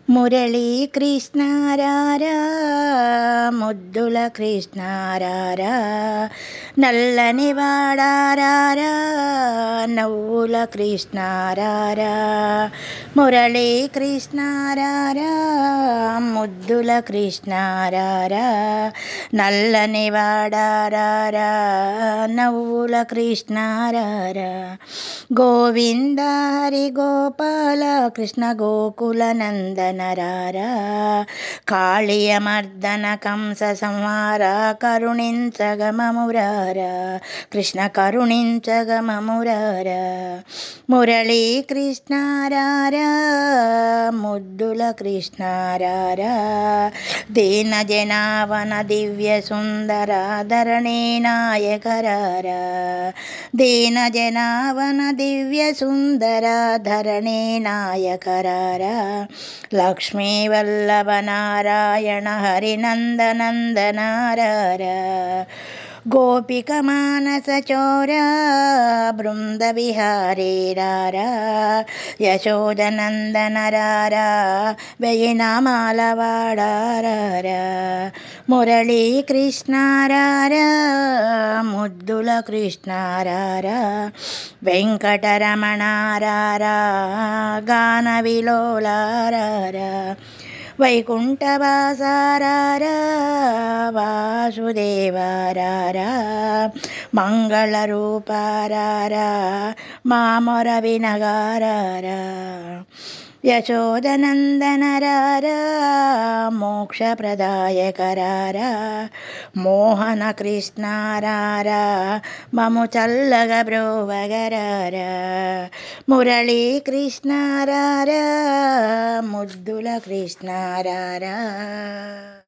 మురళీ కృష్ణారారా ముద్దుల కృష్ణారారా నల్లని వాడారారా నవ్వుల కృష్ణారారా మురళీ కృష్ణారారా ముద్దుల కృష్ణారారా నల్లని వాడారారా నవ్వుల కృష్ణారారా గోవింద హరి గోపాల కృష్ణ గోకుల నందనరారా కాళీయమర్దన కంస సంహార కరుణించగమమురారా కృష్ణ కరుణించగమమురారా మురళీ కృష్ణారారా ముద్దుల కృష్ణారారా దీన జనావన దివ్య సుందర ధరణీ నాయకరారా దీన జనావన దివ్య సుందర ధరణీ నాయకరారా లక్ష్మీ వల్లభ నారాయణ హరినందనందనారారా గోపిక మానస చోరా బృంద విహారీ రారా యశోదనందన రారా వెయ్యి నామాల వాడారారా మురళీ కృష్ణారారా ముద్దుల కృష్ణారారా వెంకటరమణారారా గాన విలోలారారా వైకుంఠవాసారారా వాసుదేవారారా మంగళరూపారారా మామొర వినగారారా యశోదనందనరారా మోక్షప్రదాయకరారా మోహన కృష్ణారారా మము చల్లగ బ్రోవగరారా మురళీ కృష్ణారారా ముద్దుల కృష్ణారారా